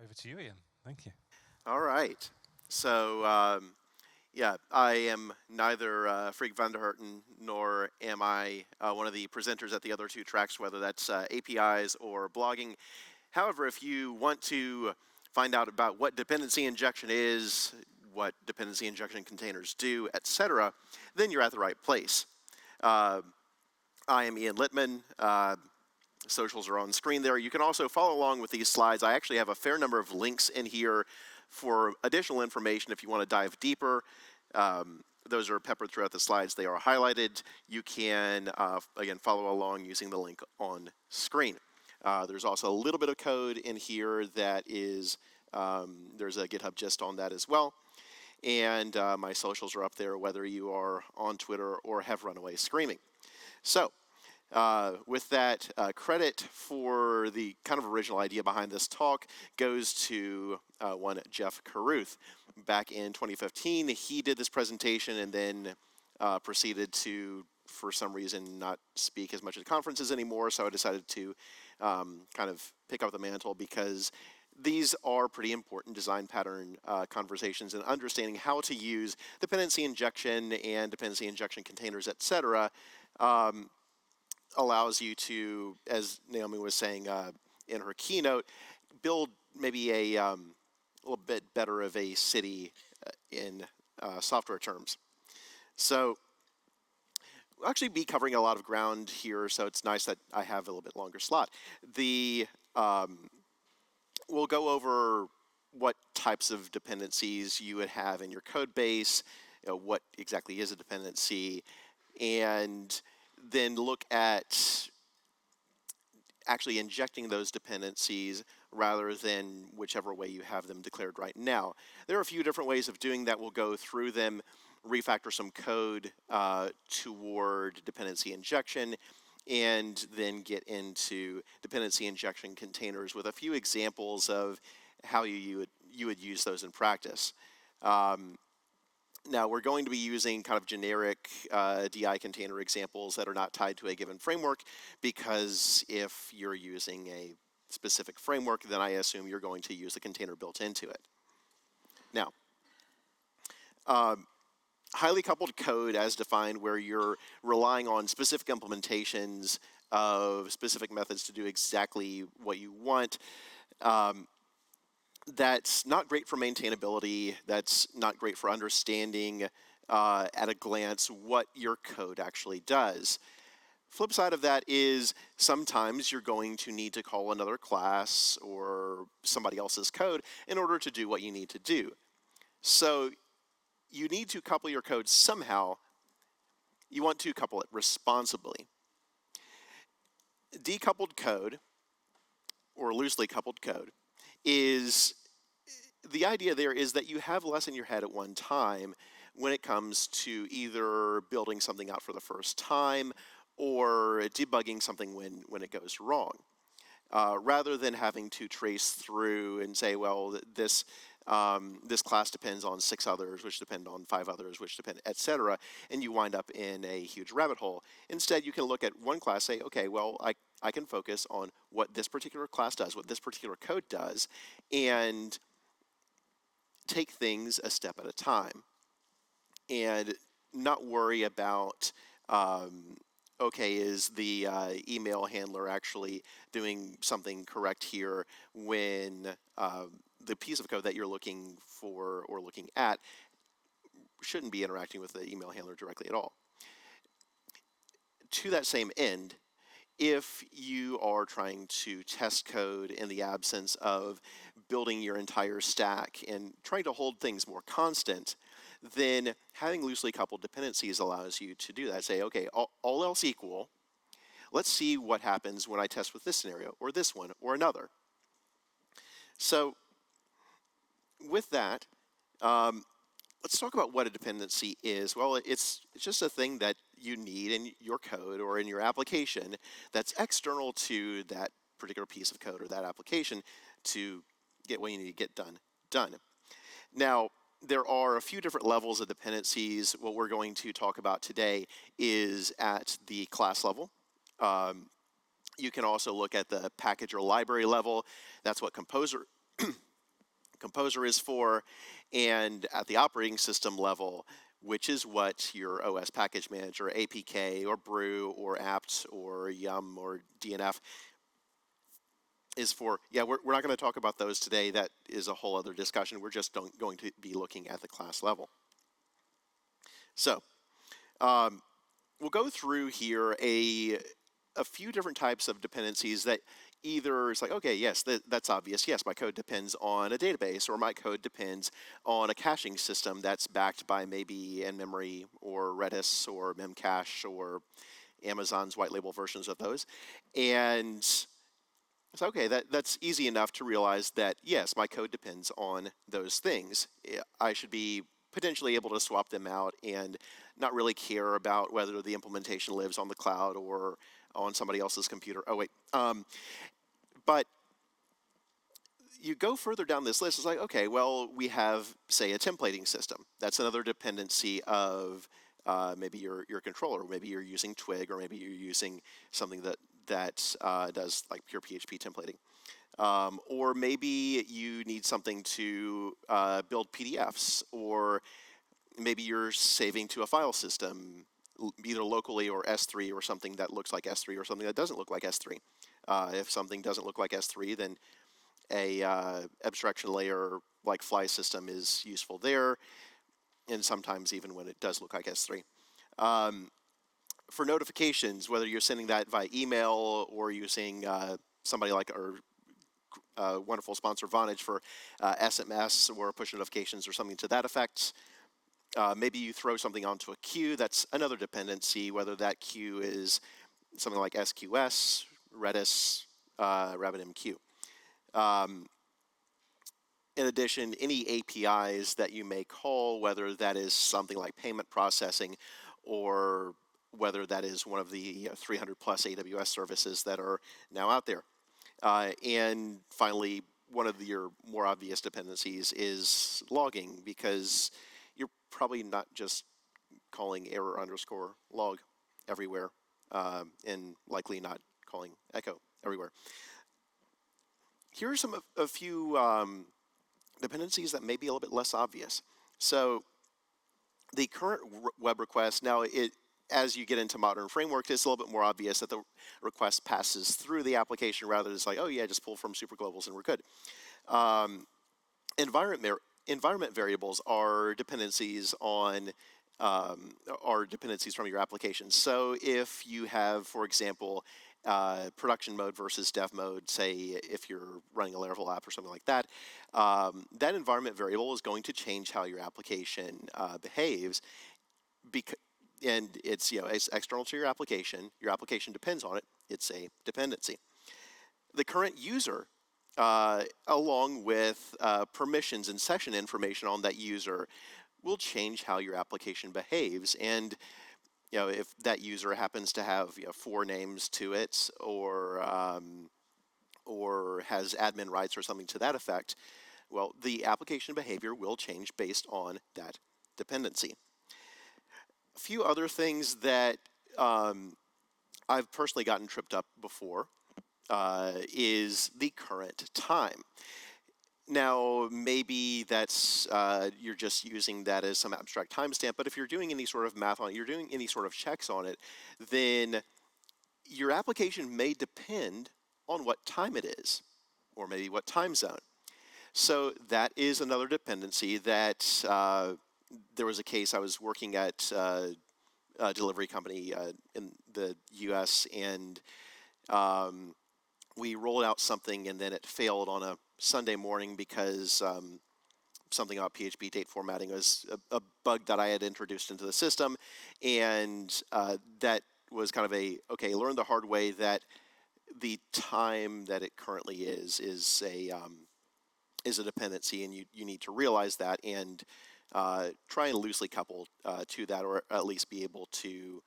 Over to you, Ian. Thank you. All right. So, yeah, I am neither Freek van der Herten nor am I one of the presenters at the other two tracks, whether that's APIs or blogging. However, if you want to find out about what dependency injection is, what dependency injection containers do, etc., then you're at the right place. I am Ian Littman. Socials are on screen there. You can also follow along with these slides. I actually have a fair number of links in here for additional information if you want to dive deeper. Those are peppered throughout the slides. They are highlighted. You can, again, follow along using the link on screen. There's also a little bit of code in here that is, there's a GitHub gist on that as well. And my socials are up there, whether you are on Twitter or have run away screaming. So, with that, credit for the kind of original idea behind this talk goes to one Jeff Caruth. Back in 2015, he did this presentation and then proceeded to, for some reason, not speak as much at conferences anymore, so I decided to kind of pick up the mantle because these are pretty important design pattern conversations and understanding how to use dependency injection and dependency injection containers, etc., allows you to, as Naomi was saying in her keynote, build maybe a little bit better of a city in software terms. So we'll actually be covering a lot of ground here, so it's nice that I have a little bit longer slot. We'll go over what types of dependencies you would have in your code base, what exactly is a dependency, and then look at actually injecting those dependencies rather than whichever way you have them declared right now. There are a few different ways of doing that. We'll go through them, refactor some code toward dependency injection, and then get into dependency injection containers with a few examples of how you would use those in practice. Now, we're going to be using kind of generic DI container examples that are not tied to a given framework, because if you're using a specific framework, then I assume you're going to use the container built into it. Now, highly coupled code as defined, where you're relying on specific implementations of specific methods to do exactly what you want. That's not great for maintainability. That's not great for understanding at a glance what your code actually does. Flip side of that is sometimes you're going to need to call another class or somebody else's code in order to do what you need to do. So you need to couple your code somehow. You want to couple it responsibly. Decoupled code, or loosely coupled code, is the idea there is that you have less in your head at one time when it comes to either building something out for the first time or debugging something when it goes wrong. Rather than having to trace through and say, well, this class depends on 6 others, which depend on 5 others, which depend, etc., and you wind up in a huge rabbit hole. Instead, you can look at one class, say, okay, well, I can focus on what this particular class does, what this particular code does, and take things a step at a time, and not worry about, okay, is the email handler actually doing something correct here when the piece of code that you're looking for or looking at shouldn't be interacting with the email handler directly at all. To that same end, if you are trying to test code in the absence of building your entire stack and trying to hold things more constant, then having loosely coupled dependencies allows you to do that. Say, okay, all else equal, let's see what happens when I test with this scenario, or this one, or another. So with that, let's talk about what a dependency is. Well, it's just a thing that you need in your code or in your application that's external to that particular piece of code or that application to get what you need to get done. Now, there are a few different levels of dependencies. What we're going to talk about today is at the class level. You can also look at the package or library level. That's what Composer Composer is for, and at the operating system level, which is what your OS package manager, APK, or brew, or apt, or yum, or DNF is for. Yeah, we're not going to talk about those today. That is a whole other discussion. We're just going to be looking at the class level. So we'll go through here a few different types of dependencies that either it's like, okay, yes, that's obvious. Yes, my code depends on a database, or my code depends on a caching system that's backed by maybe in-memory or Redis or Memcache or Amazon's white label versions of those. And it's okay, that's easy enough to realize that, yes, my code depends on those things. I should be potentially able to swap them out and not really care about whether the implementation lives on the cloud or on somebody else's computer. Oh, wait. But you go further down this list, it's like, okay, well, we have, say, a templating system. That's another dependency of maybe your controller. Maybe you're using Twig, or maybe you're using something that does like pure PHP templating. Or maybe you need something to build PDFs, or maybe you're saving to a file system, either locally or S3, or something that looks like S3 or something that doesn't look like S3. If something doesn't look like S3, then a abstraction layer like Fly system is useful there, and sometimes even when it does look like S3. For notifications, whether you're sending that via email or using somebody like our wonderful sponsor Vonage for SMS or push notifications or something to that effect. Maybe you throw something onto a queue. That's another dependency, whether that queue is something like SQS, Redis, RabbitMQ. In addition, any APIs that you may call, whether that is something like payment processing, or whether that is one of the 300 plus AWS services that are now out there. And finally, one of your more obvious dependencies is logging, because you're probably not just calling error underscore log everywhere, and likely not calling echo everywhere. Here are a few dependencies that may be a little bit less obvious. So the current web request, now as you get into modern frameworks, it's a little bit more obvious that the request passes through the application rather than it's like, oh yeah, just pull from superglobals and we're good. Environment variables are dependencies on from your application. So if you have, for example, production mode versus dev mode, say if you're running a Laravel app or something like that, that environment variable is going to change how your application behaves, and it's it's external to your application. Your application depends on it. It's a dependency. The current user, along with permissions and session information on that user, will change how your application behaves. And if that user happens to have 4 names to it, or has admin rights or something to that effect, well, the application behavior will change based on that dependency. A few other things that I've personally gotten tripped up before is the current time. Now, maybe that's you're just using that as some abstract timestamp, but if you're doing any sort of math on it, you're doing any sort of checks on it, then your application may depend on what time it is, or maybe what time zone. So that is another dependency that there was a case I was working at a delivery company in the US, and we rolled out something and then it failed on a Sunday morning because something about PHP date formatting was a bug that I had introduced into the system, and that was kind of okay, learn the hard way that the time that it currently is a dependency, and you need to realize that and try and loosely couple to that, or at least be able to,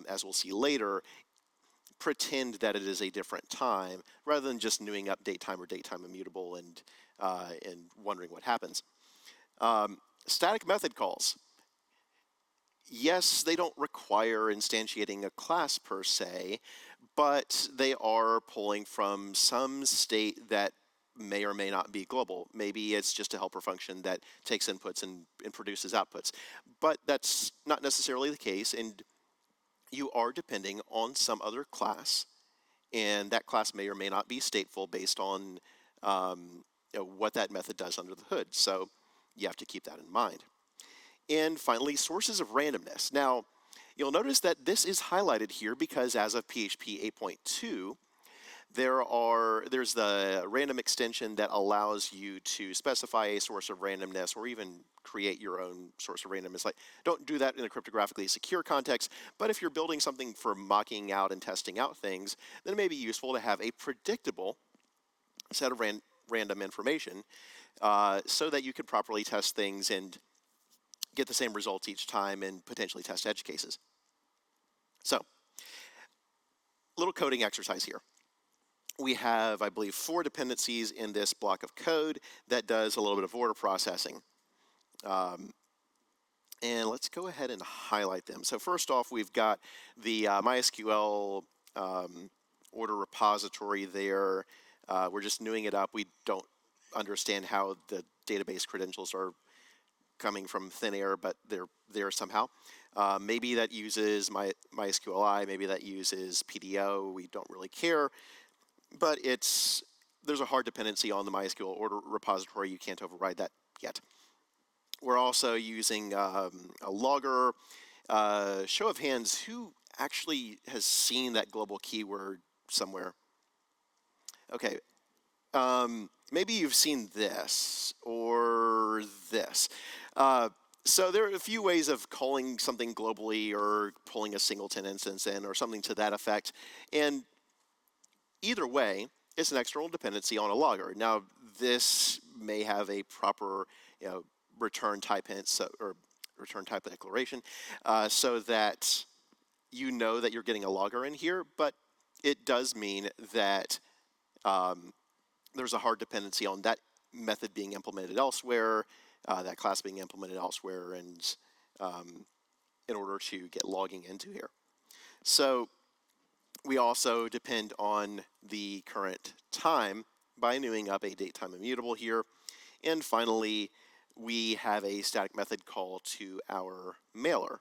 as we'll see later, pretend that it is a different time rather than just newing up datetime or datetime immutable and wondering what happens. Static method calls. Yes, they don't require instantiating a class per se, but they are pulling from some state that may or may not be global. Maybe it's just a helper function that takes inputs and produces outputs. But that's not necessarily the case, and you are depending on some other class, and that class may or may not be stateful based on what that method does under the hood. So you have to keep that in mind. And finally, sources of randomness. Now, you'll notice that this is highlighted here because as of PHP 8.2, there's the random extension that allows you to specify a source of randomness or even create your own source of randomness. Like, don't do that in a cryptographically secure context, but if you're building something for mocking out and testing out things, then it may be useful to have a predictable set of random information so that you can properly test things and get the same results each time and potentially test edge cases. So, little coding exercise here. We have, I believe, 4 dependencies in this block of code that does a little bit of order processing. And let's go ahead and highlight them. So first off, we've got the MySQL order repository there. We're just newing it up. We don't understand how the database credentials are coming from thin air, but they're there somehow. Maybe that uses MySQLi, maybe that uses PDO. We don't really care. But there's a hard dependency on the MySQL order repository. You can't override that yet. We're also using a logger. Show of hands, who actually has seen that global keyword somewhere? Okay, maybe you've seen this or this. So there are a few ways of calling something globally or pulling a singleton instance in or something to that effect. And either way, it's an external dependency on a logger. Now, this may have a proper, return type hint or return type declaration, so that you know that you're getting a logger in here. But it does mean that there's a hard dependency on that method being implemented elsewhere, that class being implemented elsewhere, and in order to get logging into here. So we also depend on the current time by newing up a datetime immutable here. And finally, we have a static method call to our mailer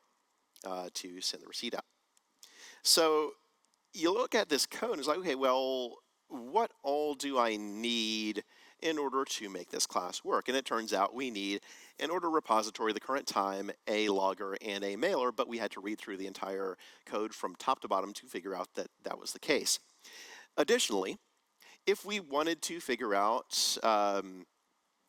to send the receipt out. So you look at this code and it's like, okay, well, what all do I need in order to make this class work? And it turns out we need an order repository, the current time, a logger, and a mailer, but we had to read through the entire code from top to bottom to figure out that that was the case. Additionally, if we wanted to figure out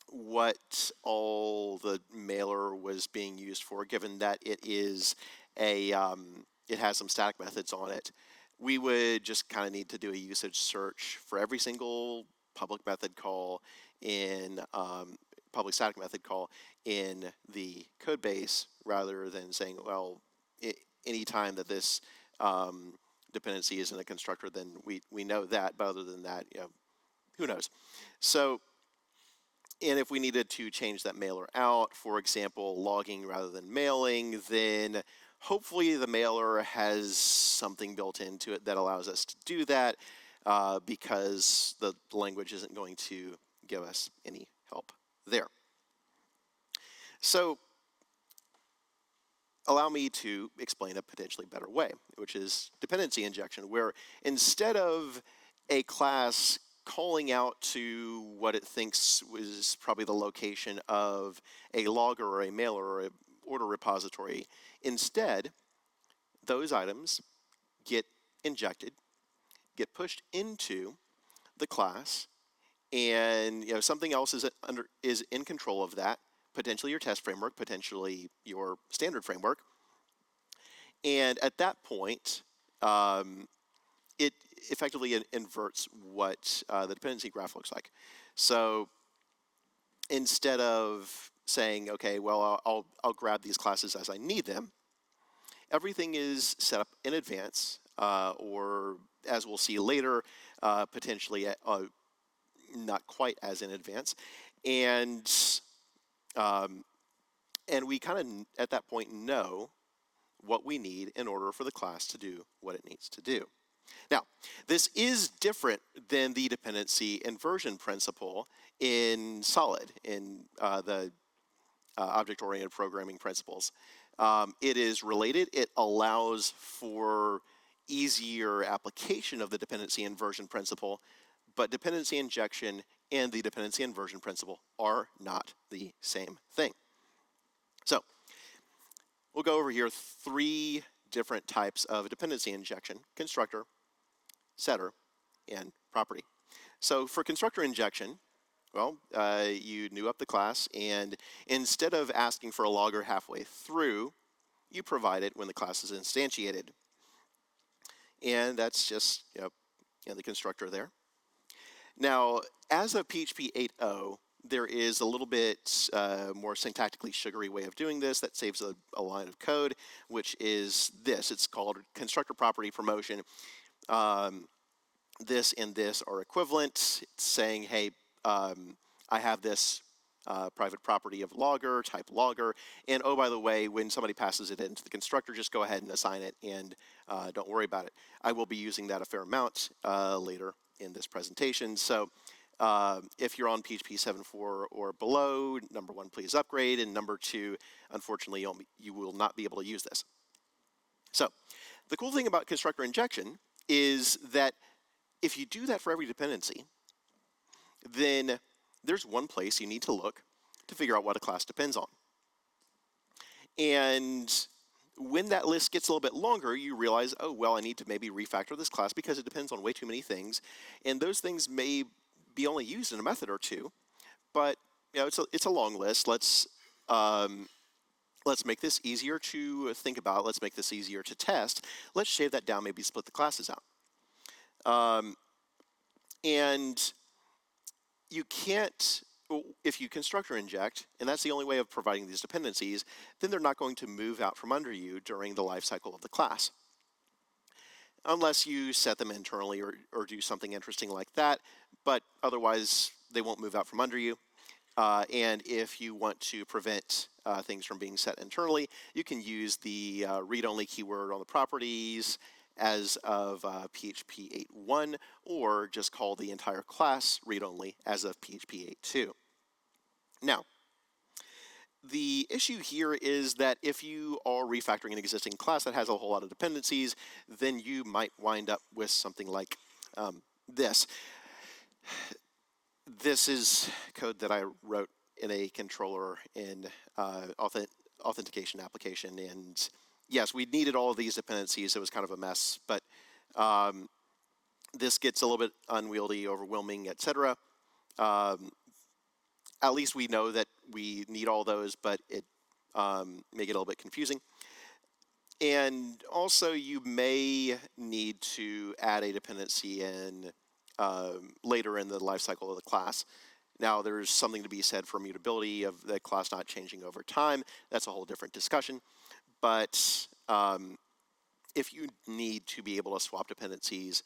what all the mailer was being used for, given that it is it has some static methods on it, we would just kind of need to do a usage search for every single public method call in public static method call in the code base, rather than saying, well, any time that this dependency is in a constructor, then we know that, but other than that, who knows? So, and if we needed to change that mailer out, for example, logging rather than mailing, then hopefully the mailer has something built into it that allows us to do that, because the language isn't going to give us any help there. So allow me to explain a potentially better way, which is dependency injection, where instead of a class calling out to what it thinks was probably the location of a logger or a mailer or an order repository, instead, those items get injected, get pushed into the class, and something else is in control of that, potentially your test framework, potentially your standard framework. And at that point, it effectively inverts what the dependency graph looks like. So instead of saying, okay, well, I'll grab these classes as I need them, everything is set up in advance, or as we'll see later, potentially not quite as in advance. And we kind of, at that point, know what we need in order for the class to do what it needs to do. Now, this is different than the dependency inversion principle in Solid, in the object-oriented programming principles. It is related. It allows for easier application of the dependency inversion principle, but dependency injection and the dependency inversion principle are not the same thing. So we'll go over here 3 different types of dependency injection: constructor, setter, and property. So for constructor injection, well, you new up the class, and instead of asking for a logger halfway through, you provide it when the class is instantiated. And that's just the constructor there. Now, as of PHP 8.0, there is a little bit more syntactically sugary way of doing this that saves a line of code, which is this. It's called constructor property promotion. This and this are equivalent. It's saying, hey, I have this private property of logger, type logger, and oh, by the way, when somebody passes it into the constructor, just go ahead and assign it, and don't worry about it. I will be using that a fair amount later in this presentation. So if you're on PHP 7.4 or below, number 1, please upgrade, and number 2, unfortunately, you will not be able to use this. So the cool thing about constructor injection is that if you do that for every dependency, then there's one place you need to look to figure out what a class depends on. And when that list gets a little bit longer, you realize, oh, well, I need to maybe refactor this class because it depends on way too many things. And those things may be only used in a method or two, but it's a long list. Let's make this easier to think about. Let's make this easier to test. Let's shave that down, maybe split the classes out. And you can't, if you constructor inject, and that's the only way of providing these dependencies, then they're not going to move out from under you during the life cycle of the class. Unless you set them internally or do something interesting like that, but otherwise they won't move out from under you. And if you want to prevent things from being set internally, you can use the read-only keyword on the properties as of PHP 8.1, or just call the entire class read-only as of PHP 8.2. Now, the issue here is that if you are refactoring an existing class that has a whole lot of dependencies, then you might wind up with something like this. This is code that I wrote in a controller in authentication application, and yes, we needed all of these dependencies. It was kind of a mess, but this gets a little bit unwieldy, overwhelming, etc. At least we know that we need all those, but it may get a little bit confusing. And also, you may need to add a dependency in later in the lifecycle of the class. Now, there's something to be said for mutability of the class not changing over time. That's a whole different discussion. But if you need to be able to swap dependencies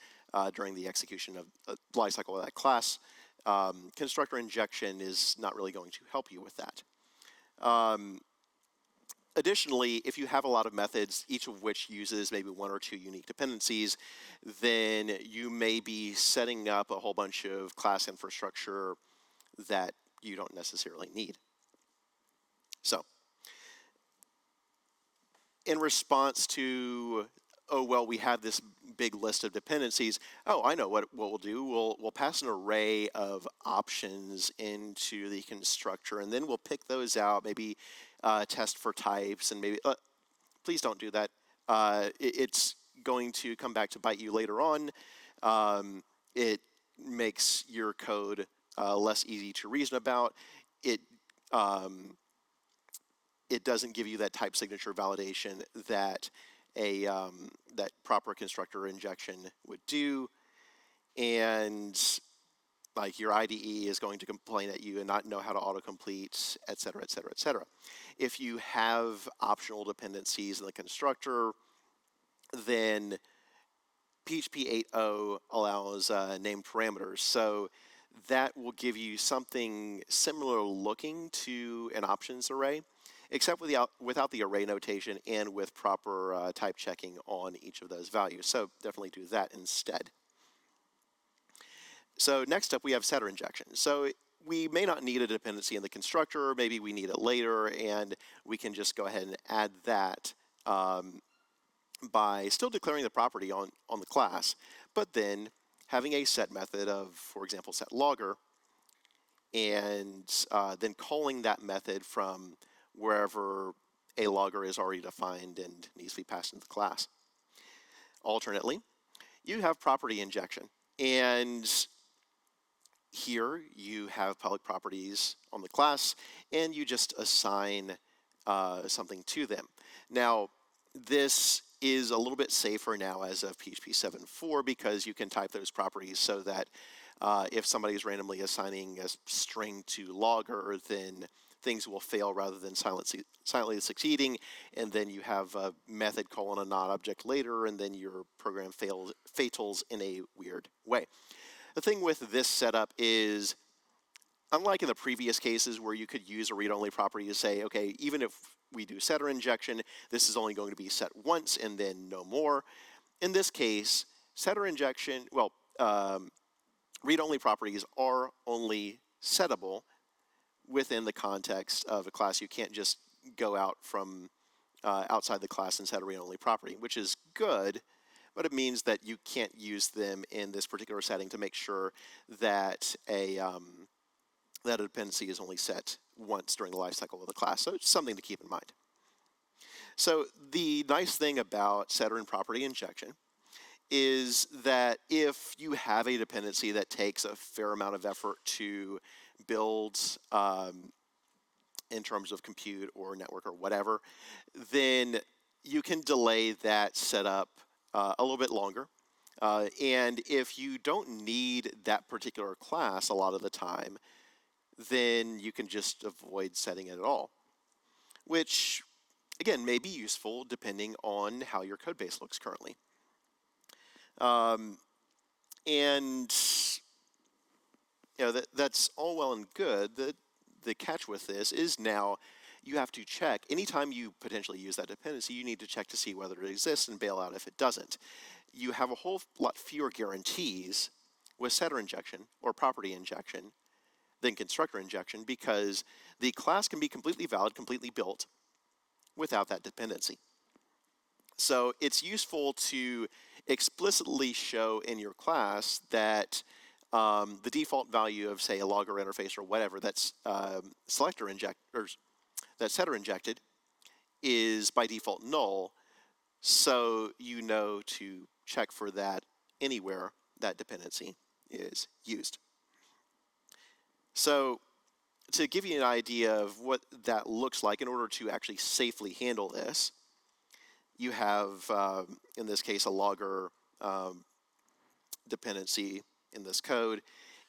during the execution of the lifecycle of that class, constructor injection is not really going to help you with that. Additionally, if you have a lot of methods, each of which uses maybe 1 or 2 unique dependencies, then you may be setting up a whole bunch of class infrastructure that you don't necessarily need. So, in response to, oh, well, we have this big list of dependencies, oh, I know what we'll do. We'll pass an array of options into the constructor, and then we'll pick those out, maybe test for types, and maybe, please don't do that. It's going to come back to bite you later on. It makes your code less easy to reason about. It doesn't give you that type signature validation that that proper constructor injection would do, and like your IDE is going to complain at you and not know how to autocomplete, et cetera, et cetera, et cetera. If you have optional dependencies in the constructor, then PHP 8.0 allows named parameters. So that will give you something similar looking to an options array. except without the array notation and with proper type checking on each of those values. So definitely do that instead. So next up, we have setter injection. So we may not need a dependency in the constructor, maybe we need it later, and we can just go ahead and add that by still declaring the property on the class, but then having a set method of, for example, set logger, and then calling that method from wherever a logger is already defined and needs to be passed into the class. Alternately, you have property injection, and here you have public properties on the class, and you just assign something to them. Now, this is a little bit safer now as of PHP 7.4 because you can type those properties so that if somebody is randomly assigning a string to logger, then things will fail rather than silently succeeding, and then you have a method calling a non-object later, and then your program fatals in a weird way. The thing with this setup is, unlike in the previous cases where you could use a read-only property to say, okay, even if we do setter injection, this is only going to be set once and then no more. In this case, setter injection, well, read-only properties are only settable within the context of a class. You can't just go out from outside the class and set a read-only property, which is good, but it means that you can't use them in this particular setting to make sure that that a dependency is only set once during the lifecycle of the class. So it's something to keep in mind. So the nice thing about setter and property injection is that if you have a dependency that takes a fair amount of effort to build in terms of compute or network or whatever, then you can delay that setup a little bit longer. And if you don't need that particular class a lot of the time, then you can just avoid setting it at all, which, again, may be useful depending on how your code base looks currently. And you know, that's all well and good. The catch with this is now you have to check. Anytime you potentially use that dependency, you need to check to see whether it exists and bail out if it doesn't. You have a whole lot fewer guarantees with setter injection or property injection than constructor injection because the class can be completely valid, completely built without that dependency. So it's useful to explicitly show in your class that the default value of, say, a logger interface or whatever that's that's setter injected is by default null, so you know to check for that anywhere that dependency is used. So to give you an idea of what that looks like in order to actually safely handle this, you have, in this case, a logger dependency in this code.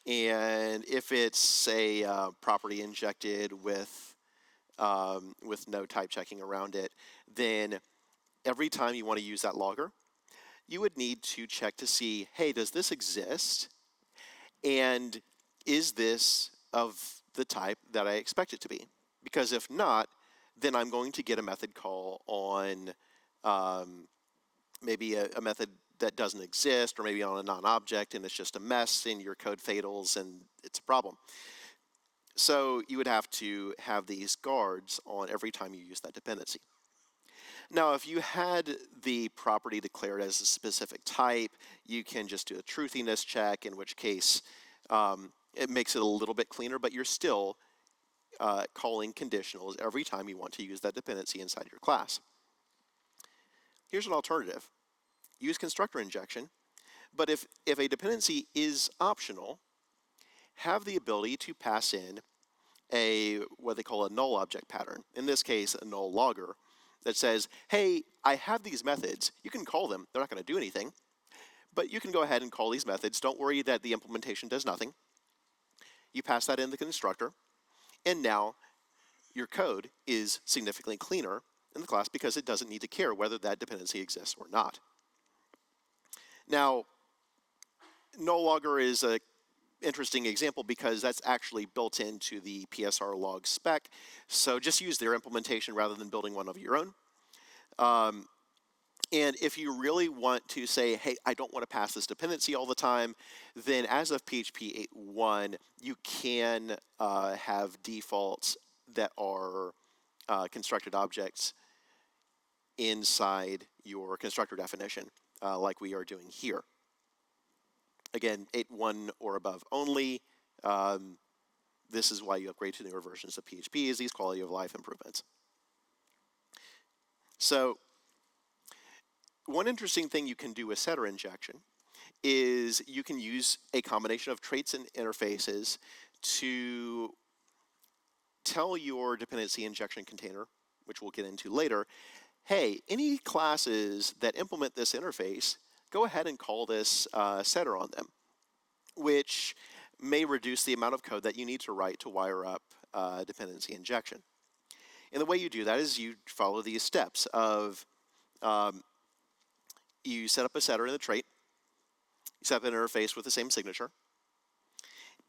And if it's a property injected with no type checking around it, then every time you want to use that logger, you would need to check to see, hey, does this exist? And is this of the type that I expect it to be? Because if not, then I'm going to get a method call on maybe a method that doesn't exist, or maybe on a non-object, and it's just a mess, and your code fatals, and it's a problem. So you would have to have these guards on every time you use that dependency. Now, if you had the property declared as a specific type, you can just do a truthiness check, in which case it makes it a little bit cleaner, but you're still calling conditionals every time you want to use that dependency inside your class. Here's an alternative. Use constructor injection, but if a dependency is optional, have the ability to pass in what they call a null object pattern, in this case a null logger, that says, hey, I have these methods, you can call them, they're not going to do anything, but you can go ahead and call these methods, don't worry that the implementation does nothing. You pass that in the constructor, and now your code is significantly cleaner in the class because it doesn't need to care whether that dependency exists or not. Now, null logger is a interesting example because that's actually built into the PSR log spec. So just use their implementation rather than building one of your own. And if you really want to say, hey, I don't want to pass this dependency all the time, then as of PHP 8.1, you can have defaults that are constructed objects inside your constructor definition, like we are doing here. Again, 8.1 or above only. This is why you upgrade to newer versions of PHP, is these quality of life improvements. So one interesting thing you can do with setter injection is you can use a combination of traits and interfaces to tell your dependency injection container, which we'll get into later, hey, any classes that implement this interface, go ahead and call this setter on them, which may reduce the amount of code that you need to write to wire up dependency injection. And the way you do that is you follow these steps of you set up a setter in the trait, you set up an interface with the same signature,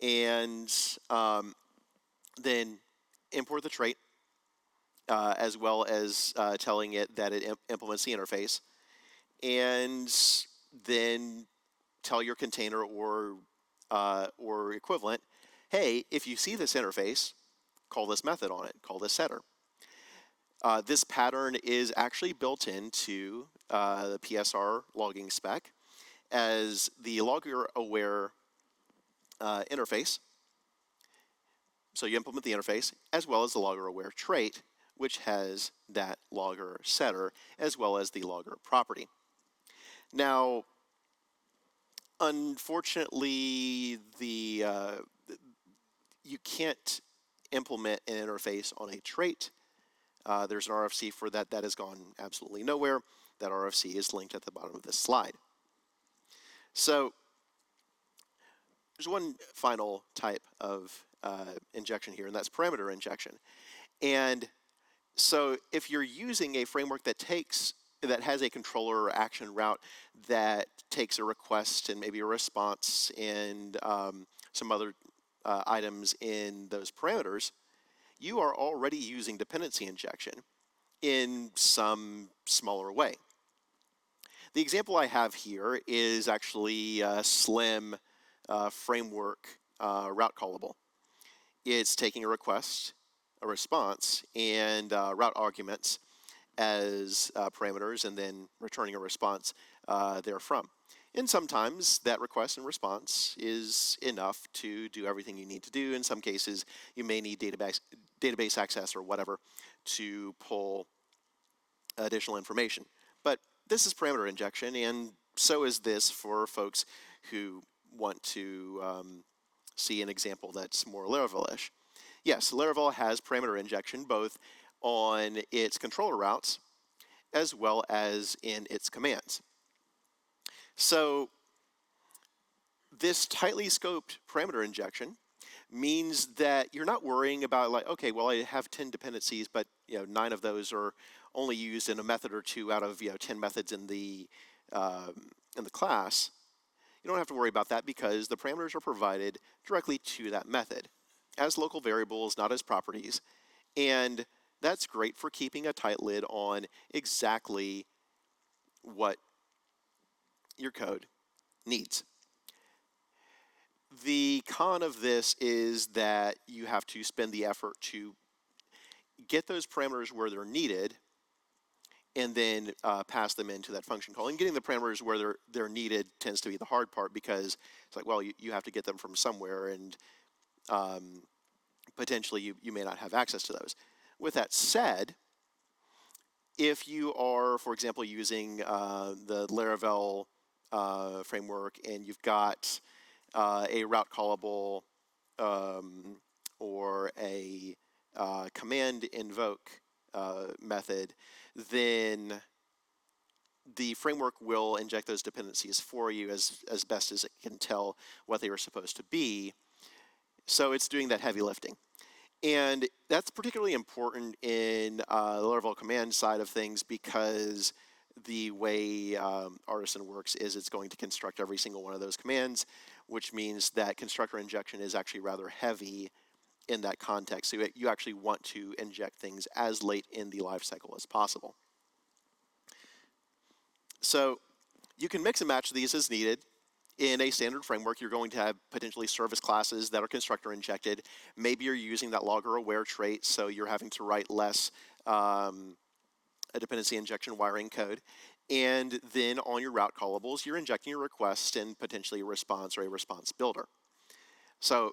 and then import the trait, as well as telling it that it implements the interface, and then tell your container or equivalent, hey, if you see this interface, call this method on it, call this setter. This pattern is actually built into the PSR logging spec as the logger-aware interface. So you implement the interface, as well as the logger-aware trait, which has that logger setter, as well as the logger property. Now, unfortunately, you can't implement an interface on a trait. There's an RFC for that. That has gone absolutely nowhere. That RFC is linked at the bottom of this slide. So there's one final type of injection here, and that's parameter injection. And so if you're using a framework that has a controller or action route that takes a request and maybe a response and some other items in those parameters, you are already using dependency injection in some smaller way. The example I have here is actually a Slim framework route callable. It's taking a request, a response, and route arguments as parameters, and then returning a response therefrom. And sometimes that request and response is enough to do everything you need to do. In some cases, you may need database access or whatever to pull additional information. But this is parameter injection, and so is this for folks who want to see an example that's more Laravel-ish. Yes, Laravel has parameter injection both on its controller routes as well as in its commands. So this tightly scoped parameter injection means that you're not worrying about like, okay, well, I have 10 dependencies, but 9 of those are only used in a method or two out of 10 methods in the class. You don't have to worry about that because the parameters are provided directly to that method as local variables, not as properties. And that's great for keeping a tight lid on exactly what your code needs. The con of this is that you have to spend the effort to get those parameters where they're needed and then pass them into that function call. And getting the parameters where they're needed tends to be the hard part because it's like, well, you have to get them from somewhere, and potentially you may not have access to those. With that said, if you are, for example, using the Laravel framework and you've got a route callable or a command invoke method, then the framework will inject those dependencies for you as best as it can tell what they were supposed to be. So it's doing that heavy lifting. And that's particularly important in the Laravel command side of things because the way Artisan works is it's going to construct every single one of those commands which means that constructor injection is actually rather heavy in that context. So you actually want to inject things as late in the life cycle as possible. So you can mix and match these as needed. In a standard framework, you're going to have potentially service classes that are constructor injected. Maybe you're using that logger aware trait, so you're having to write less a dependency injection wiring code. And then on your route callables, you're injecting a request and potentially a response or a response builder. So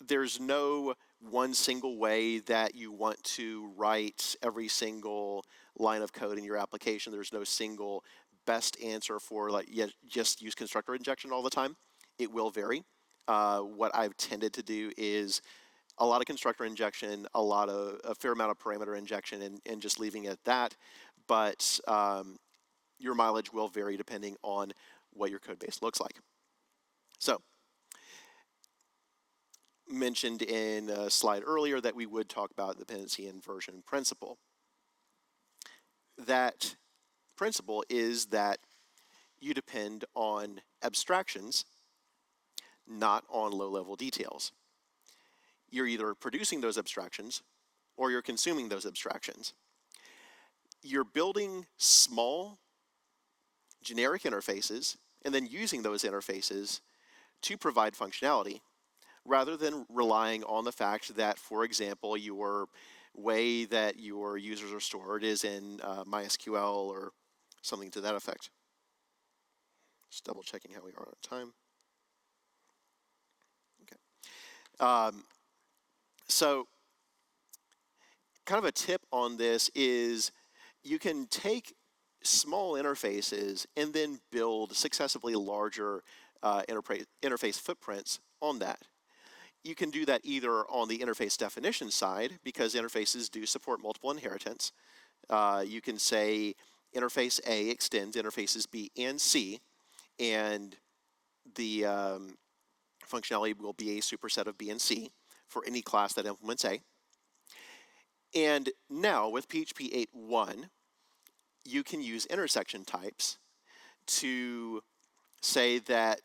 there's no one single way that you want to write every single line of code in your application. There's no single best answer for like just use constructor injection all the time. It will vary. What I've tended to do is a lot of constructor injection, a fair amount of parameter injection, and just leaving it at that. But your mileage will vary depending on what your code base looks like. So, mentioned in a slide earlier that we would talk about dependency inversion principle. That principle is that you depend on abstractions, not on low-level details. You're either producing those abstractions or you're consuming those abstractions. You're building small, generic interfaces and then using those interfaces to provide functionality, rather than relying on the fact that, for example, your way that your users are stored is in MySQL or something to that effect. Just double checking how we are on time. Okay. So kind of a tip on this is you can take small interfaces and then build successively larger interface footprints on that. You can do that either on the interface definition side, because interfaces do support multiple inheritance. You can say interface A extends interfaces B and C, and the functionality will be a superset of B and C for any class that implements A. And now with PHP 8.1, you can use intersection types to say that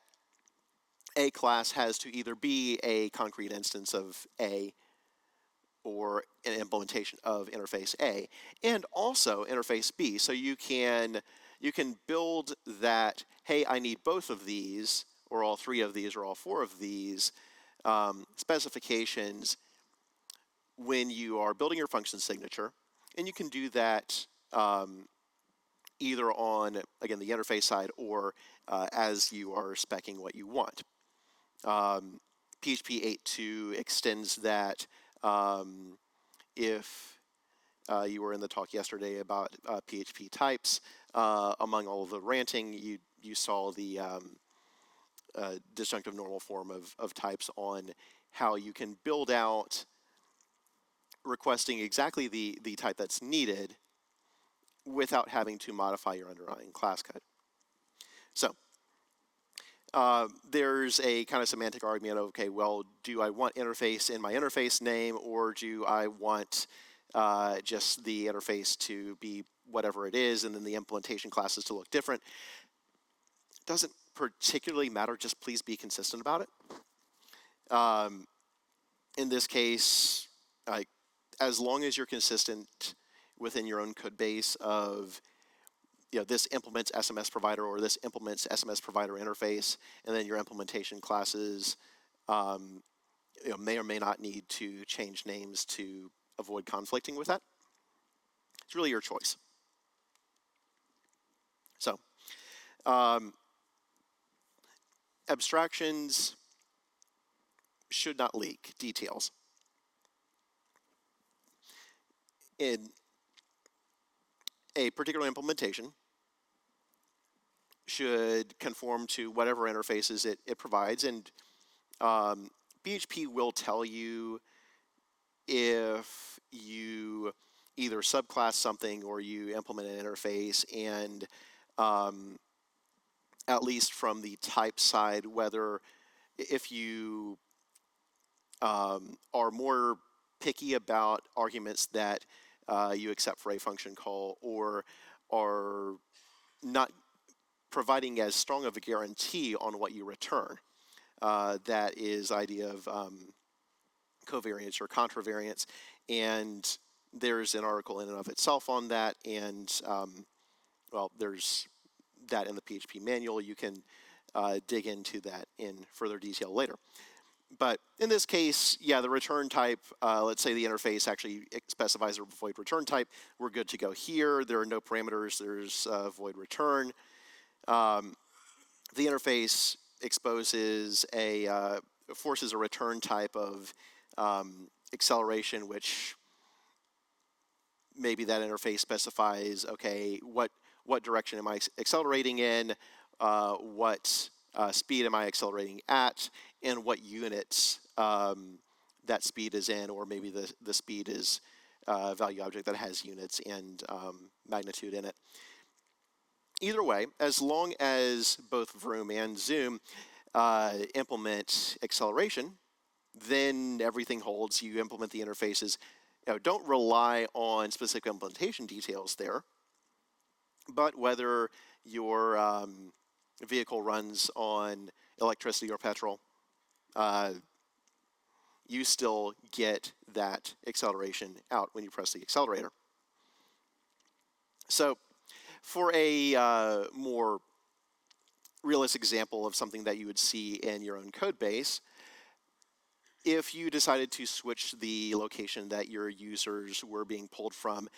a class has to either be a concrete instance of A or an implementation of interface A, and also interface B. So you can build that, hey, I need both of these, or all three of these, or all four of these specifications when you are building your function signature. And you can do that either on, again, the interface side or as you are speccing what you want. PHP 8.2 extends that. If you were in the talk yesterday about PHP types, among all of the ranting, you saw the disjunctive normal form of types on how you can build out requesting exactly the type that's needed without having to modify your underlying class code. So there's a kind of semantic argument of, okay, well, do I want interface in my interface name, or do I want just the interface to be whatever it is and then the implementation classes to look different? Doesn't particularly matter, just please be consistent about it. In this case, as long as you're consistent within your own code base of, this implements SMS provider or this implements SMS provider interface, and then your implementation classes may or may not need to change names to avoid conflicting with that. It's really your choice. So, abstractions should not leak details. In a particular implementation should conform to whatever interfaces it provides, and PHP will tell you if you either subclass something or you implement an interface, and at least from the type side, whether if you are more picky about arguments that you accept for a function call, or are not providing as strong of a guarantee on what you return. that is idea of covariance or contravariance, and there's an article in and of itself on that, and well, there's that in the PHP manual. You can dig into that in further detail later. But in this case, yeah, the return type, let's say the interface actually specifies a void return type. We're good to go here. There are no parameters. There's void return. The interface exposes forces a return type of acceleration, which maybe that interface specifies, okay, what direction am I accelerating in, what speed am I accelerating at, and what units that speed is in, or maybe the speed is a value object that has units and magnitude in it. Either way, as long as both Vroom and Zoom implement acceleration, then everything holds. You implement the interfaces. Don't rely on specific implementation details there, but whether your vehicle runs on electricity or petrol, you still get that acceleration out when you press the accelerator. So for a more realistic example of something that you would see in your own code base, if you decided to switch the location that your users were being pulled from,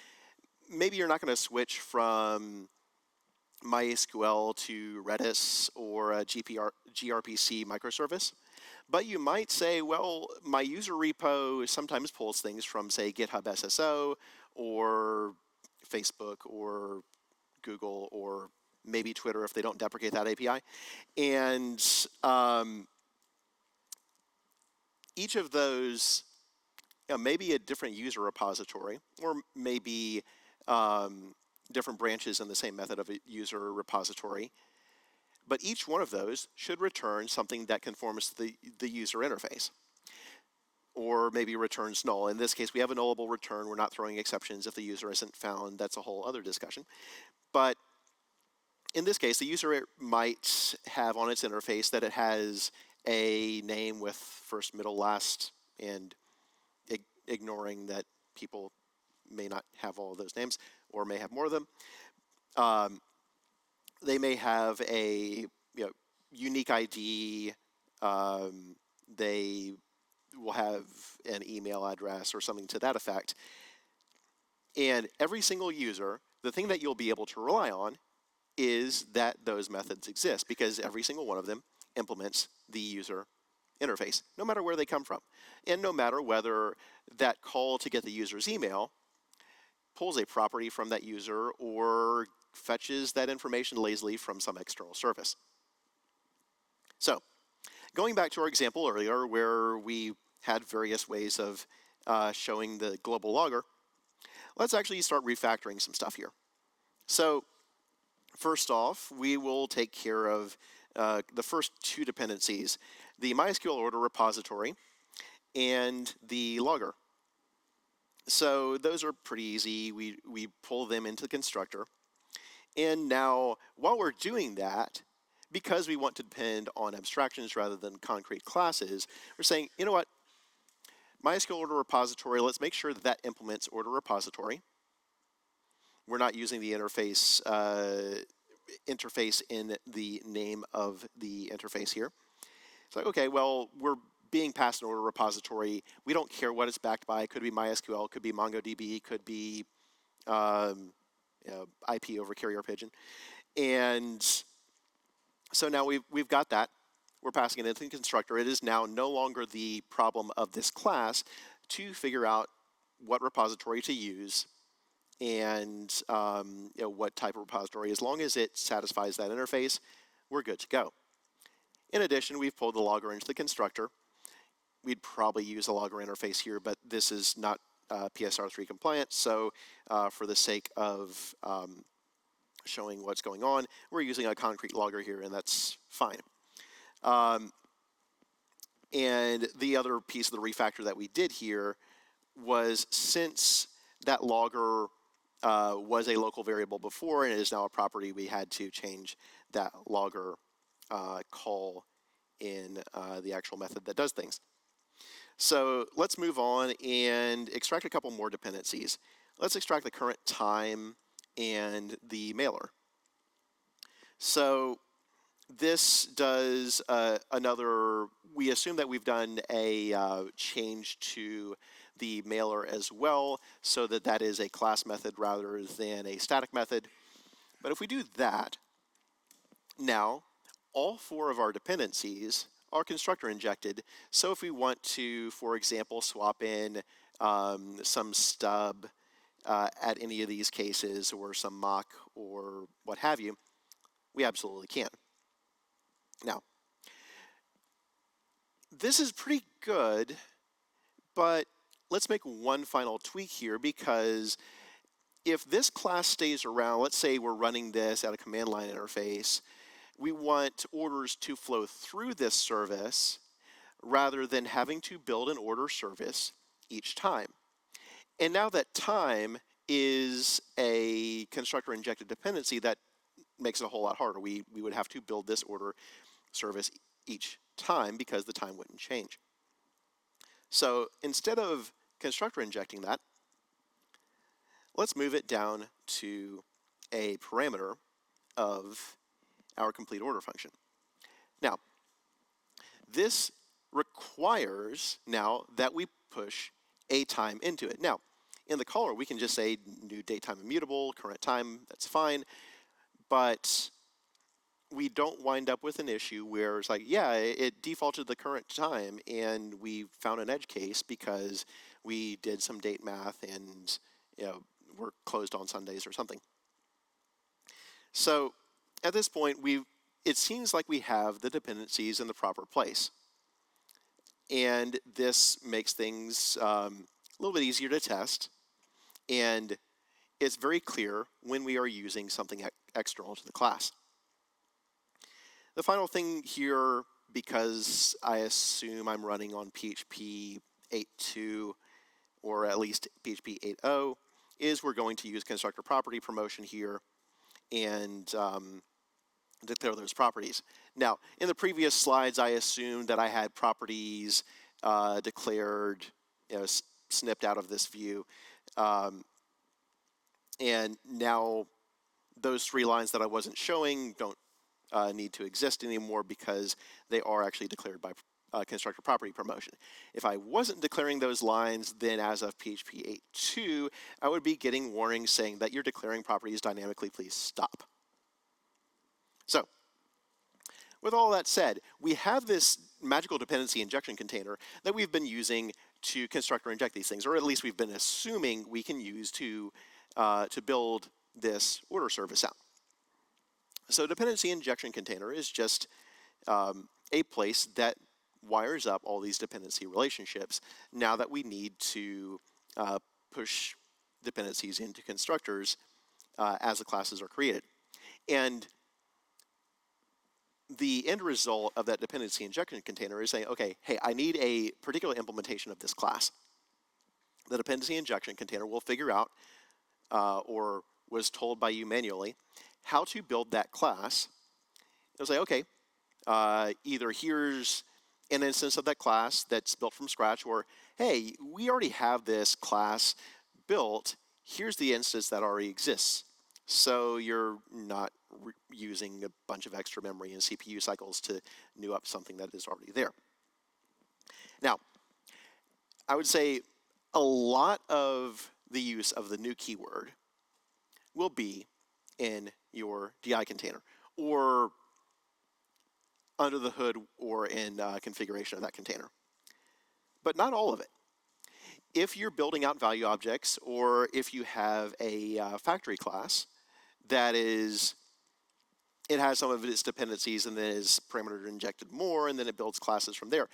maybe you're not going to switch from MySQL to Redis or a gRPC microservice, but you might say, well, my user repo sometimes pulls things from, say, GitHub SSO or Facebook or Google or maybe Twitter if they don't deprecate that API. And each of those, maybe a different user repository, or maybe different branches in the same method of a user repository. But each one of those should return something that conforms to the user interface, or maybe returns null. In this case, we have a nullable return. We're not throwing exceptions if the user isn't found. That's a whole other discussion. But in this case, the user might have on its interface that it has a name with first, middle, last, and ignoring that people may not have all of those names or may have more of them. They may have a unique ID. They will have an email address or something to that effect. And every single user, the thing that you'll be able to rely on is that those methods exist, because every single one of them implements the user interface, no matter where they come from. And no matter whether that call to get the user's email pulls a property from that user or fetches that information lazily from some external service. So, going back to our example earlier where we had various ways of showing the global logger, let's actually start refactoring some stuff here. So, first off, we will take care of the first two dependencies, the MySQL order repository and the logger. So those are pretty easy. We pull them into the constructor. And now, while we're doing that, because we want to depend on abstractions rather than concrete classes, we're saying, you know what, MySQL order repository, let's make sure that that implements order repository. We're not using the interface in the name of the interface here. It's like, okay, well, we're being passed an order repository. We don't care what it's backed by. It could be MySQL, could be MongoDB, could be IP over carrier pigeon. And so now we've got that. We're passing it into the constructor. It is now no longer the problem of this class to figure out what repository to use and what type of repository. As long as it satisfies that interface, we're good to go. In addition, we've pulled the logger into the constructor. We'd probably use a logger interface here, but this is not PSR3 compliant, so for the sake of showing what's going on, we're using a concrete logger here, and that's fine. And the other piece of the refactor that we did here was, since that logger was a local variable before and it is now a property, we had to change that logger call in the actual method that does things. So let's move on and extract a couple more dependencies. Let's extract the current time and the mailer. So this does we assume that we've done a change to the mailer as well, so that that is a class method rather than a static method. But if we do that, now all four of our dependencies are constructor injected. So if we want to, for example, swap in some stub at any of these cases, or some mock, or what have you, we absolutely can. Now, this is pretty good, but let's make one final tweak here, because if this class stays around, let's say we're running this at a command line interface, we want orders to flow through this service rather than having to build an order service each time. And now that time is a constructor injected dependency, that makes it a whole lot harder. We would have to build this order service each time because the time wouldn't change. So instead of constructor injecting that, let's move it down to a parameter of our complete order function. Now, this requires now that we push a time into it. Now, in the caller, we can just say new date time immutable, current time, that's fine, but we don't wind up with an issue where it's like, yeah, it defaulted the current time and we found an edge case because we did some date math and we're closed on Sundays or something. So at this point, it seems like we have the dependencies in the proper place. And this makes things a little bit easier to test. And it's very clear when we are using something external to the class. The final thing here, because I assume I'm running on PHP 8.2 or at least PHP 8.0, is we're going to use constructor property promotion here and declare those properties. Now, in the previous slides, I assumed that I had properties declared, snipped out of this view. And now those 3 lines that I wasn't showing don't need to exist anymore because they are actually declared by constructor property promotion. If I wasn't declaring those lines, then as of PHP 8.2, I would be getting warnings saying that you're declaring properties dynamically, please stop. So, with all that said, we have this magical dependency injection container that we've been using to constructor inject these things, or at least we've been assuming we can use to build this order service out. So dependency injection container is just a place that wires up all these dependency relationships now that we need to push dependencies into constructors as the classes are created. And the end result of that dependency injection container is saying, okay, hey, I need a particular implementation of this class. The dependency injection container will figure out, or was told by you manually, how to build that class. It'll say, okay, either here's an instance of that class that's built from scratch, or hey, we already have this class built, here's the instance that already exists. So you're not using a bunch of extra memory and CPU cycles to new up something that is already there. Now, I would say a lot of the use of the new keyword will be in your DI container, or under the hood, or in configuration of that container. But not all of it. If you're building out value objects, or if you have a factory class that is, it has some of its dependencies and then is parameter injected more, and then it builds classes from there,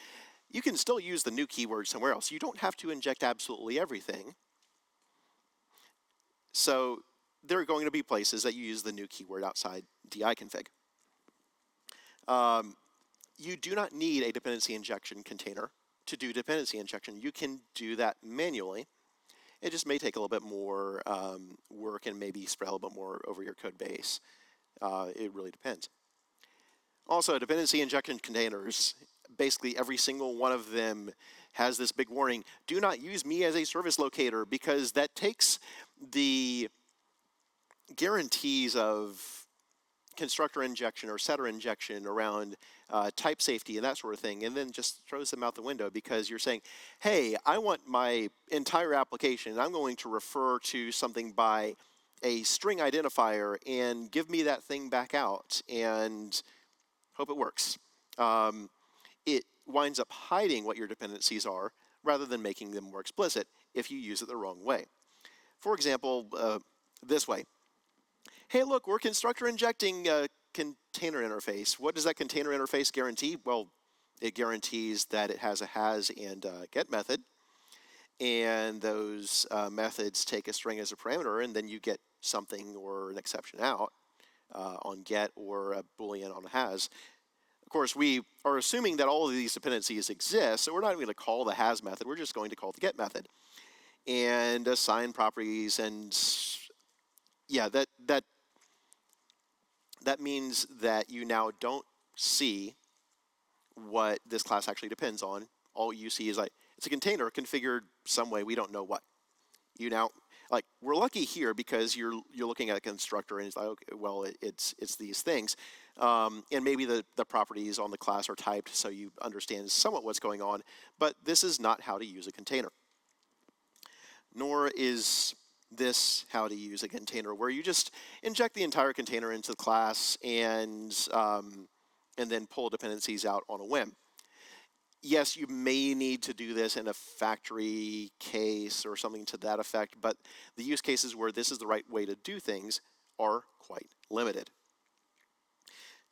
you can still use the new keyword somewhere else. You don't have to inject absolutely everything. So there are going to be places that you use the new keyword outside DI config. You do not need a dependency injection container to do dependency injection. You can do that manually. It just may take a little bit more work and maybe spread a little bit more over your code base. It really depends. Also, dependency injection containers, basically every single one of them has this big warning: do not use me as a service locator, because that takes the guarantees of constructor injection or setter injection around type safety and that sort of thing, and then just throws them out the window, because you're saying, hey, I want my entire application, I'm going to refer to something by a string identifier and give me that thing back out and hope it works. It winds up hiding what your dependencies are rather than making them more explicit if you use it the wrong way. For example, this way: hey, look, we're constructor injecting a container interface. What does that container interface guarantee? Well, it guarantees that it has a has and get method, and those methods take a string as a parameter, and then you get something or an exception out on get, or a Boolean on has. Of course, we are assuming that all of these dependencies exist, so we're not going to call the has method, we're just going to call the get method and assign properties. And yeah, that means that you now don't see what this class actually depends on. All you see is like, it's a container configured some way, we don't know what. You now, like, we're lucky here because you're looking at a constructor and it's like, okay, well, it's these things. And maybe the properties on the class are typed so you understand somewhat what's going on, but this is not how to use a container. Nor is this how to use a container, where you just inject the entire container into the class and then pull dependencies out on a whim. Yes, you may need to do this in a factory case or something to that effect, but the use cases where this is the right way to do things are quite limited.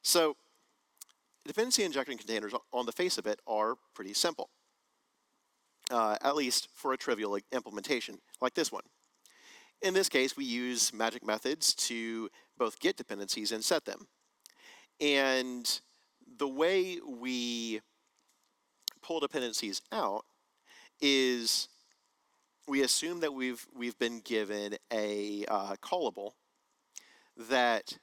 So dependency injecting containers, on the face of it, are pretty simple, at least for a trivial implementation like this one. In this case, we use magic methods to both get dependencies and set them. And the way we pull dependencies out is we assume that we've been given a callable that,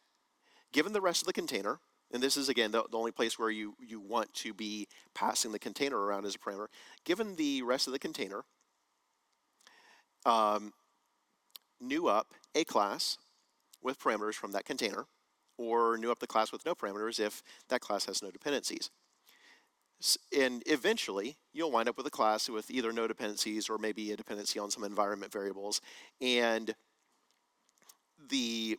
given the rest of the container, and this is again the only place where you want to be passing the container around as a parameter, given the rest of the container, new up a class with parameters from that container, or new up the class with no parameters if that class has no dependencies. And eventually, you'll wind up with a class with either no dependencies or maybe a dependency on some environment variables. And the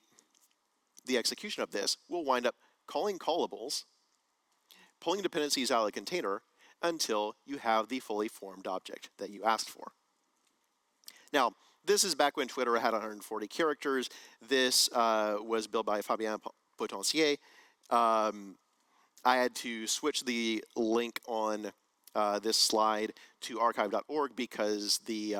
execution of this will wind up calling callables, pulling dependencies out of the container until you have the fully formed object that you asked for. Now, this is back when Twitter had 140 characters. This was built by Fabien Potencier. I had to switch the link on this slide to archive.org because the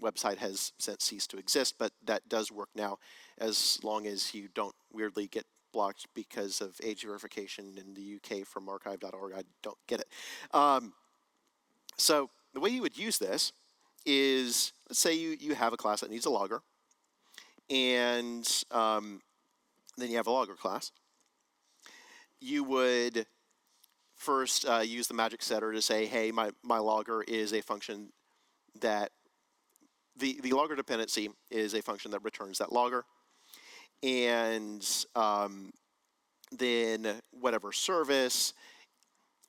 website has since ceased to exist, but that does work now as long as you don't weirdly get blocked because of age verification in the UK from archive.org. I don't get it. So the way you would use this is, let's say you have a class that needs a logger, and then you have a logger class. You would first use the magic setter to say, hey, my logger is a function that, the logger dependency is a function that returns that logger. And then whatever service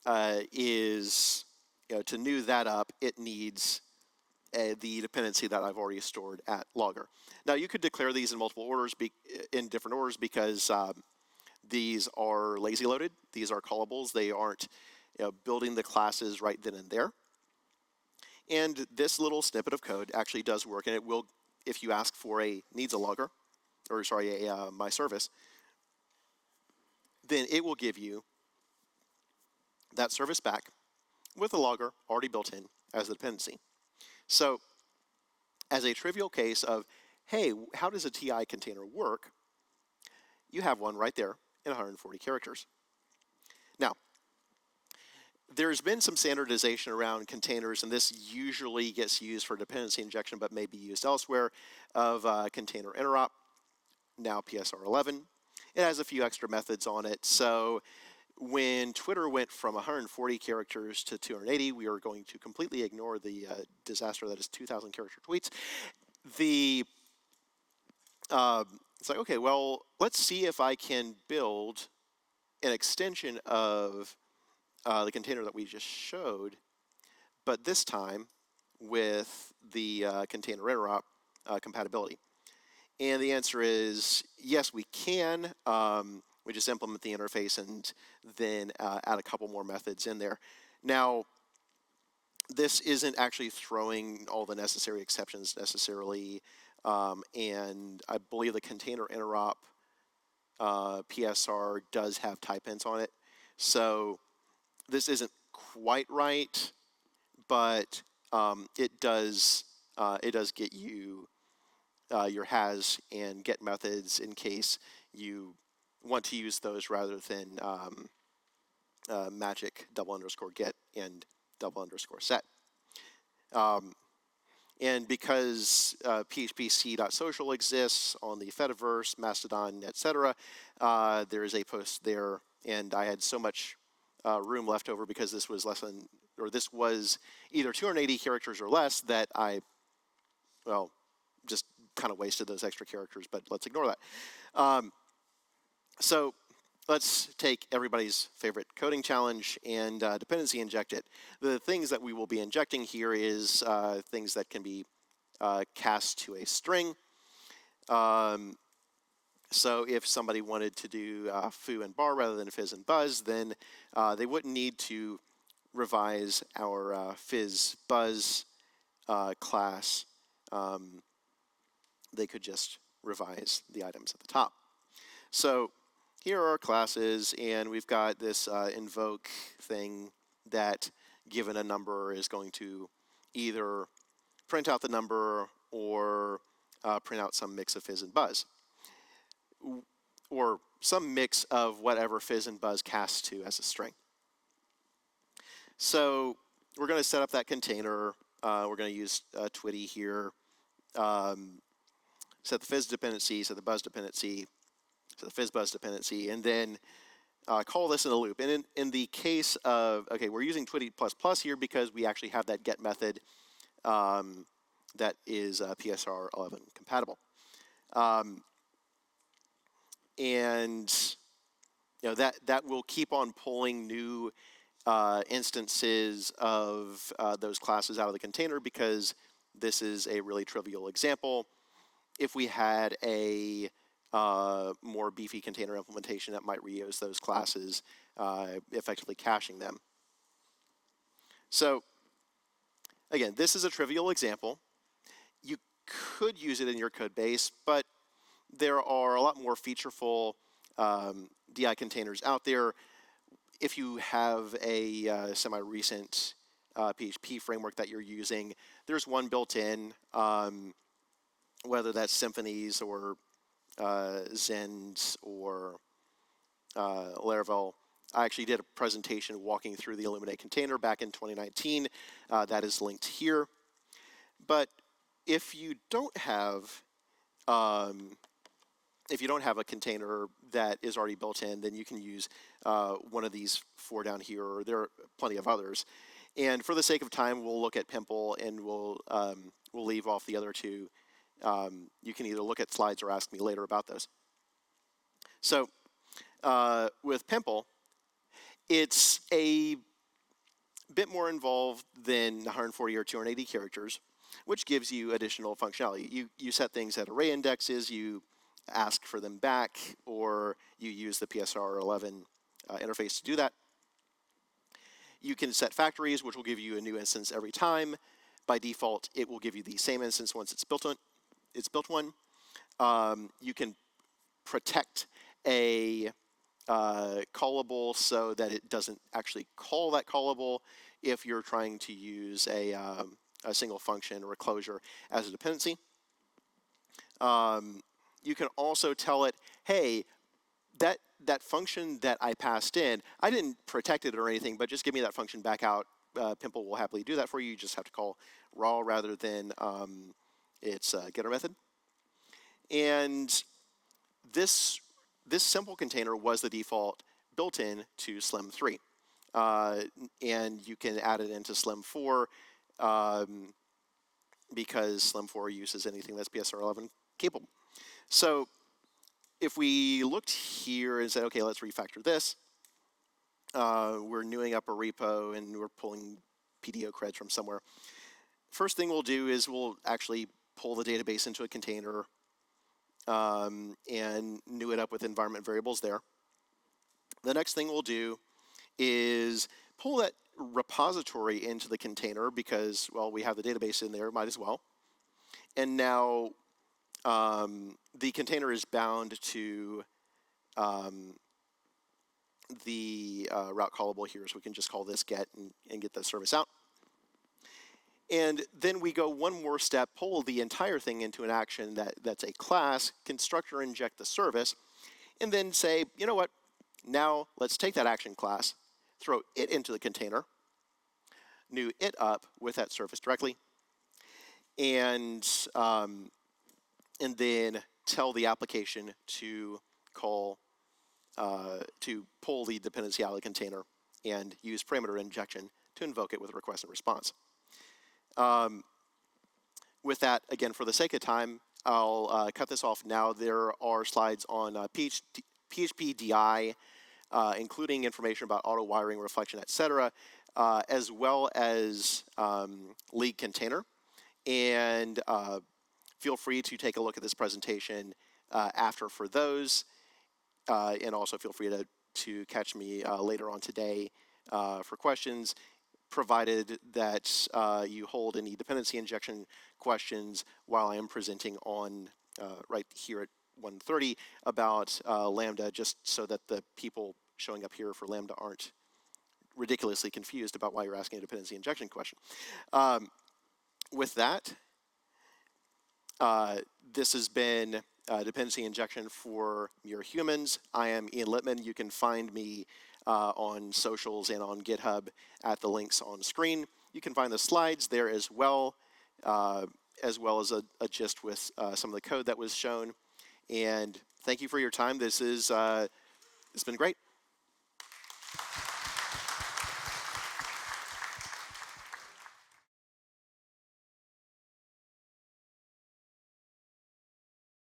is, to new that up, it needs the dependency that I've already stored at logger. Now you could declare these in multiple orders, in different orders, because these are lazy loaded. These are callables. They aren't building the classes right then and there. And this little snippet of code actually does work, and it will, if you ask for a needs a logger, or sorry, a my service, then it will give you that service back with a logger already built in as the dependency. So as a trivial case of, hey, how does a TI container work? You have one right there in 140 characters. Now, there's been some standardization around containers, and this usually gets used for dependency injection, but may be used elsewhere, of container interop, now PSR 11. It has a few extra methods on it. So when Twitter went from 140 characters to 280, we are going to completely ignore the disaster that is 2,000 character tweets. It's like, okay, well, let's see if I can build an extension of the container that we just showed, but this time with the container interop compatibility. And the answer is yes, we can. We just implement the interface and then add a couple more methods in there. Now, this isn't actually throwing all the necessary exceptions necessarily, and I believe the container interop PSR does have type hints on it. So this isn't quite right, but it does get you your has and get methods in case you want to use those rather than magic _get and _set. And because phpc.social exists on the Fediverse, Mastodon, etc., there is a post there, and I had so much room left over because this was this was either 280 characters or less that I, well, just kind of wasted those extra characters, but let's ignore that. So let's take everybody's favorite coding challenge and dependency inject it. The things that we will be injecting here is things that can be cast to a string. So if somebody wanted to do foo and bar rather than fizz and buzz, then they wouldn't need to revise our fizz buzz class. They could just revise the items at the top. So here are our classes, and we've got this invoke thing that, given a number, is going to either print out the number or print out some mix of fizz and buzz, or some mix of whatever fizz and buzz casts to as a string. So we're going to set up that container. We're going to use Twitty here. Set the fizz dependency, set the buzz dependency, set the fizz buzz dependency, and then call this in a loop. And in the case of, okay, we're using Twitty++ here because we actually have that get method that is PSR 11 compatible. And you know that will keep on pulling new instances of those classes out of the container because this is a really trivial example. If we had a more beefy container implementation that might reuse those classes, effectively caching them. So again, this is a trivial example. You could use it in your code base, but there are a lot more featureful DI containers out there. If you have a semi-recent PHP framework that you're using, there's one built in, whether that's Symphonies or Zend or Laravel. I actually did a presentation walking through the Illuminate container back in 2019. That is linked here. But if you don't have a container that is already built in, then you can use one of these four down here, or there are plenty of others. And for the sake of time, we'll look at Pimple, and we'll leave off the other two. You can either look at slides or ask me later about those. So with Pimple, it's a bit more involved than 140 or 280 characters, which gives you additional functionality. You set things at array indexes, you ask for them back, or you use the PSR 11 interface to do that. You can set factories, which will give you a new instance every time. By default, it will give you the same instance once it's built one. You can protect a callable so that it doesn't actually call that callable if you're trying to use a single function or a closure as a dependency. You can also tell it, hey, that function that I passed in, I didn't protect it or anything, but just give me that function back out. Pimple will happily do that for you. You just have to call raw rather than its getter method. And this simple container was the default built in to Slim 3. And you can add it into Slim 4 because Slim 4 uses anything that's PSR11 capable. So if we looked here and said, okay, let's refactor this, we're newing up a repo and we're pulling PDO creds from somewhere. First thing we'll do is we'll actually pull the database into a container and new it up with environment variables there. The next thing we'll do is pull that repository into the container because, well, we have the database in there, might as well. And now the container is bound to the route callable here, so we can just call this get and get the service out. And then we go one more step, pull the entire thing into an action that's a class, constructor inject the service, and then say, you know what, now let's take that action class, throw it into the container, new it up with that service directly, and then tell the application to call, to pull the dependency out of the container and use parameter injection to invoke it with request and response. With that, again, for the sake of time, I'll cut this off now. There are slides on PHP DI, including information about auto wiring, reflection, etc., as well as league container. And feel free to take a look at this presentation after for those. And also feel free to catch me later on today for questions, provided that you hold any dependency injection questions while I am presenting on right here at 1:30 about Lambda, just so that the people showing up here for Lambda aren't ridiculously confused about why you're asking a dependency injection question. With that, this has been dependency injection for mere humans. I am Ian Littman. You can find me on socials and on GitHub at the links on screen. You can find the slides there as well as a gist with some of the code that was shown. And thank you for your time. This is it's been great.